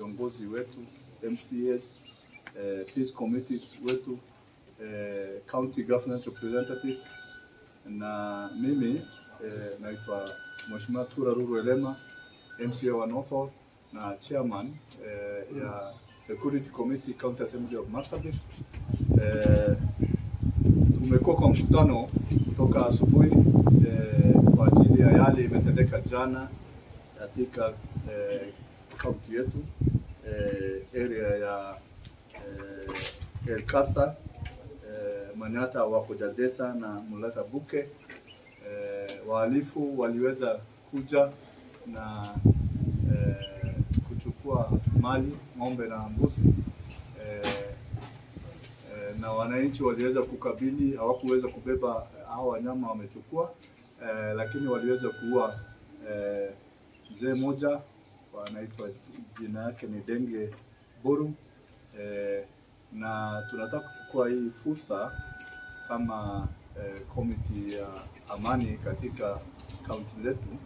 viongozi wetu, MCAs, peace committees wetu, county government representative, na mimi naitwa Mheshimiwa Tura Ruru Elema, MCA wa North na chairman ya Security Committee County Assembly of Marsabit. Tumekuwa kwa mkutano kutoka asubuhi kwa ajili ya yale imetendeka jana katika county yetu, area ya El Kasa, Manyata wako Jadesa na Mulata Buke. Wahalifu waliweza kuja na kuchukua mali, ng'ombe na mbuzi, na wananchi waliweza kukabili, hawakuweza kubeba hao wanyama wamechukua, lakini waliweza kuua mzee moja anaitwa jina yake ni Denge Boru, na tunataka kuchukua hii fursa kama committee ya amani katika county letu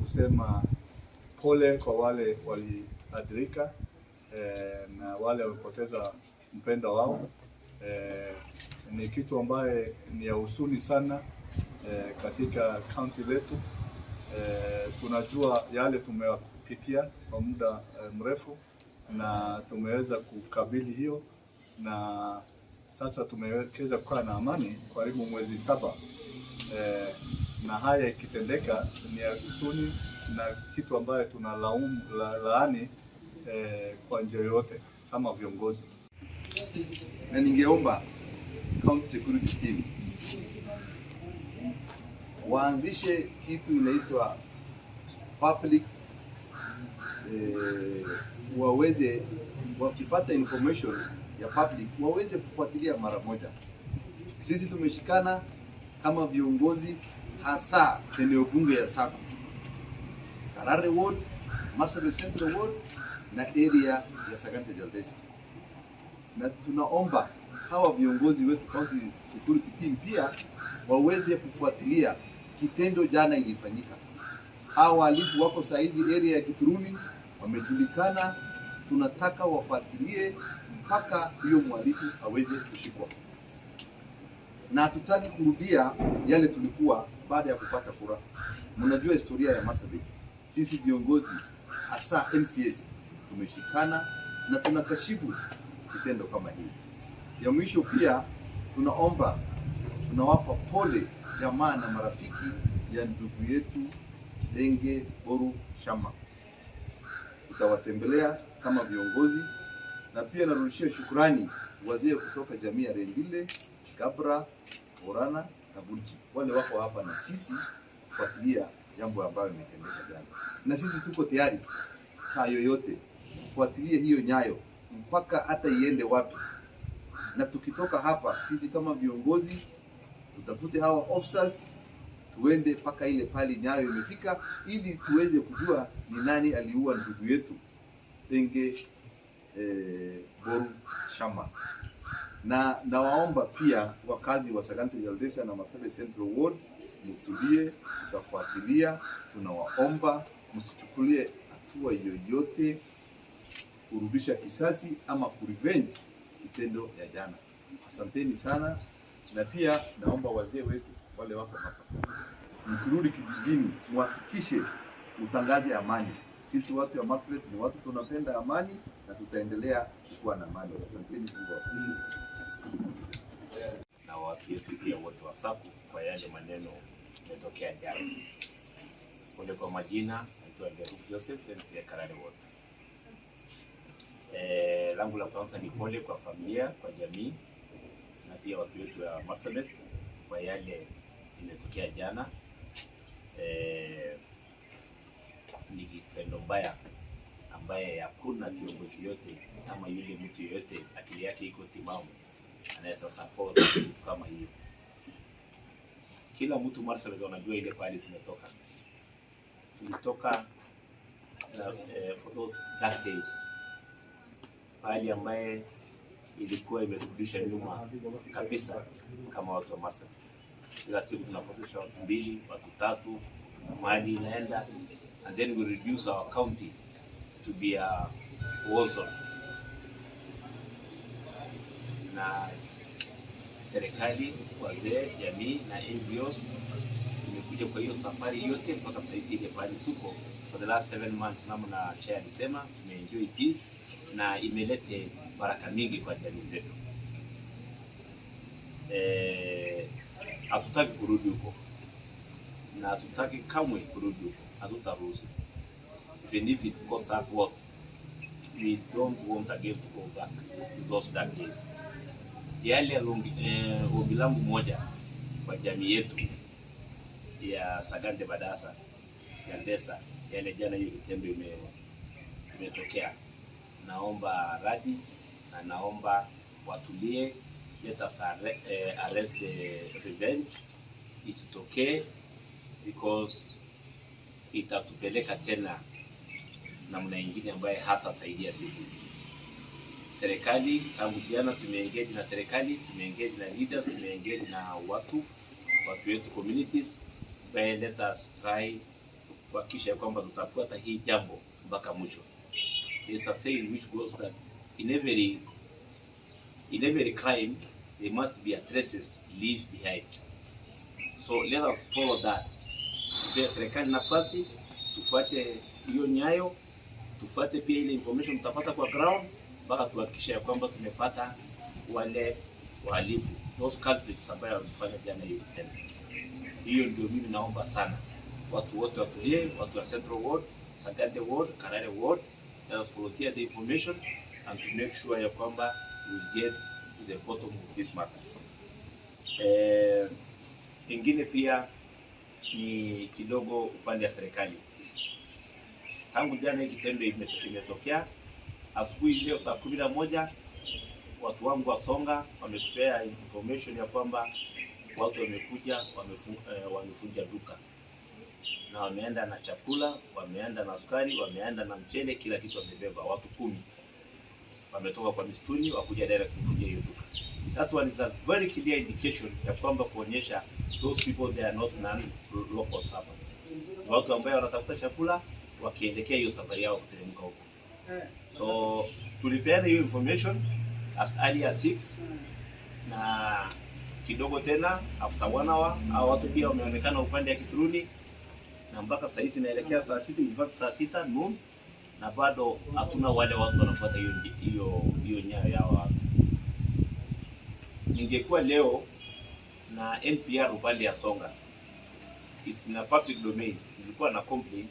kusema pole kwa wale waliadhirika na wale walipoteza mpendo wao. Ni kitu ambaye ni ya huzuni sana katika county letu. Tunajua yale tumepitia kwa muda mrefu na tumeweza kukabili hiyo, na sasa tumeweza kukaa na amani karibu mwezi 7, na haya ikitendeka ni ya huzuni na kitu ambaye tunalaumu laani kwa njia yote kama viongozi. Na ningeomba county security team waanzishe kitu inaitwa public, waweze wakipata information ya public waweze kufuatilia mara moja. Sisi tumeshikana kama viongozi, hasa eneo bunge ya Sako, Karare Ward, Marsabit Central Ward na area ya Sagante Jaldesi. Na tunaomba hawa viongozi wetu county security team pia waweze kufuatilia kitendo jana ilifanyika. Hawa wahalifu wako saizi area ya Kituruni, wamejulikana. Tunataka wafuatilie mpaka hiyo mhalifu aweze kushikwa, na hatutaki kurudia yale tulikuwa baada ya kupata kura. Mnajua historia ya Marsabit, sisi viongozi hasa MCAs tumeshikana na tunakashifu kitendo kama hili. Ya mwisho pia tunawapa pole jamaa na marafiki ya ndugu yetu Denge Boru Shama. Tutawatembelea kama viongozi, na pia narudishia shukrani wazee kutoka jamii ya Rendile, Gabra, Orana na Bulki. Wale wako hapa na sisi kufuatilia jambo ambayo imetendeka jana. Na sisi tuko tayari saa yoyote kufuatilia hiyo nyayo mpaka hata iende wapi. Na tukitoka hapa sisi kama viongozi tutafute hawa officers, tuende mpaka ile pali nyayo imefika, ili tuweze kujua ni nani aliua ndugu yetu Denge Boru Shama. Na nawaomba pia wakazi wa Sagante Jaldesi na Marsabit Central Ward, mtulie, tutafuatilia. Tunawaomba msichukulie hatua yoyote kurudisha kisasi ama kurevenge kitendo ya jana. Asanteni sana. Na pia naomba wazee wetu wale wako hapa, mkirudi kijijini muhakikishe utangaze amani. Sisi watu wa Marsabit ni watu tunapenda amani na tutaendelea kuwa na amani. Asanteni kwa na watu wetu pia wote wa Sako kwa yale maneno yametokea jana. Pole kwa majina, naitwa Deruk Joseph, MCA Karare Ward. Langu la kwanza ni pole kwa familia, kwa jamii na pia watu wetu wa Marsabit kwa yale imetokea jana. Ni kitendo mbaya ambaye hakuna kiongozi yote ama yule mtu yote akili yake iko timamu anaweza support kama hiyo. Kila mtu Marsabit anajua ile pale tumetoka. Tulitoka for those dark days, pale ambaye ilikuwa imeturudisha nyuma kabisa kama watu wa Marsabit. Kila siku tunapotosha watu 2, watu 3, mali inaenda, and then we reduce our county to be a war zone, na serikali, wazee, jamii na NGOs imekuja kwa hiyo safari yote mpaka sasa hivi ile pale tuko for the last 7 months, namna chair alisema, tumeenjoy peace na imelete baraka mingi kwa jamii zetu. Hatutaki kurudi huko na hatutaki kamwe kurudi huko, hatutaruhusu. Even if it cost us what, we don't want again to go back to those dark days. Yale ombi langu moja kwa jamii yetu ya Sagande Badasa Gandesa, yale jana hiyo kitendo imetokea, naomba radhi na naomba watulie. Let us arrest the revenge isitokee, because itatupeleka tena namna nyingine ambaye hatasaidia sisi. Serikali tangu jana tumeengage na serikali, tumeengage na leaders, tumeengage na watu wetu communities. Let us try kuhakikisha kwamba tutafuata hii jambo mpaka mwisho. There's a saying which goes that in every crime there must be a traces leave behind. So let us follow that. Tupe serikali nafasi, tufuate hiyo nyayo, tufuate pia ile information tutapata kwa ground mpaka tuhakikisha kwamba tumepata wale wahalifu, those culprits ambao walifanya jana hiyo kitendo. Hiyo ndio mimi naomba sana. Watu wote watulie, watu wa Central Ward, Sagande Ward, Karare Ward, let us volunteer the information and to make sure ya kwamba we get to the bottom of this matter. Ingine pia ni kidogo upande wa serikali. Tangu jana hii kitendo imetokea, asubuhi leo saa 11 watu wangu wa Songa wametupea information ya kwamba watu wamekuja wamefunja duka na wameenda na chakula, wameenda na sukari, wameenda na mchele, kila kitu wamebeba. Watu 10 wametoka kwa mistuni wakuja direct kufunja hiyo duka. That one is a very clear indication ya kwamba kuonyesha those people they are not non-local servants. Watu ambao wanatafuta chakula wakielekea hiyo safari yao kuteremka huko. So tulipeana hiyo information as early as 6 na kidogo tena after 1 hour hao watu pia wameonekana upande ya Kituruni, na mpaka saa hizi inaelekea saa 6, in fact saa 6 noon, na bado hatuna wale watu wanafuata hiyo nyayo yao. Ningekuwa leo na NPR upande ya Songa, it's in a public domain, nilikuwa na complain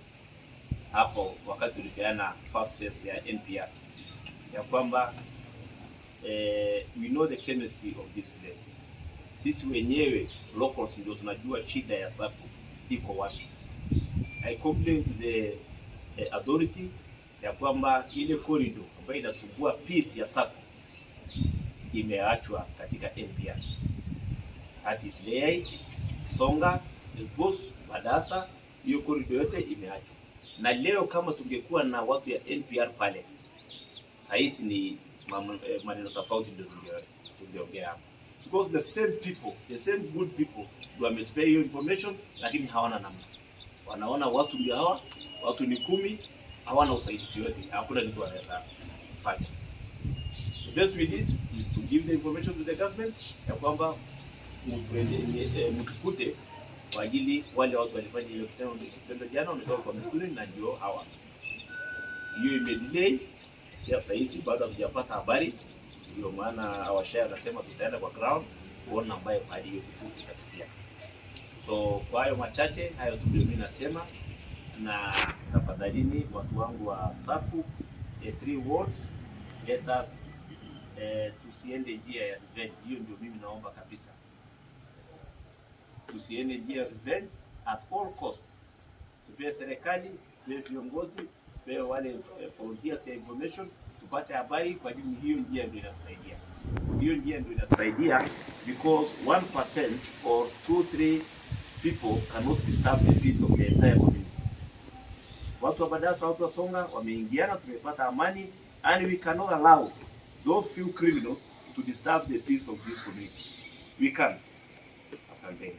hapo wakati tulipeana first phase ya NPR ya kwamba we know the chemistry of this place. Sisi wenyewe locals ndio tunajua shida ya SACCO iko wapi. I complained to the authority ya kwamba ile corridor ambayo inasumbua peace ya SACCO imeachwa katika NPR. That is Leyai, Songa, Elpos, Badasa, hiyo corridor yote imeachwa. Na leo kama tungekuwa na watu ya NPR pale, sahizi ni maneno tofauti ndio tungeongea hapo. Because the same people, the same good people ndio wametupea hiyo information, lakini hawana namna. Wanaona watu ndio hawa, watu ni 10, hawana usaidizi wote, hakuna kitu wanaweza fanya. The best we did is to give the information to the government ya kwamba mtukute kwa ajili wale watu walifanya hiyo kitendo jana wametoka kwa mistuni na ndio hawa. Hiyo imedelay, sasa hizi bado hatujapata habari, ndio maana awashaya anasema tutaenda kwa ground kuona ambaye hadi hiyo kitu itafikia. So kwa hayo machache hayo tu mimi nasema, na tafadhalini watu wangu wa SACCO 3 wards, let us tusiende njia ya revenge. Hiyo ndio mimi naomba kabisa. Tusiende njia ya revenge at all cost. Tupe serikali, tupe viongozi, tupe wale volunteers ya information, tupate habari kwa ajili hiyo njia ndio inatusaidia. Hiyo njia ndio inatusaidia because 1% or 2-3 people cannot disturb the peace of the entire community. Watu wa Badasa, watu wa Songa wameingiana, tumepata amani, and we cannot allow those few criminals to disturb the peace of this community. We can't. Asante.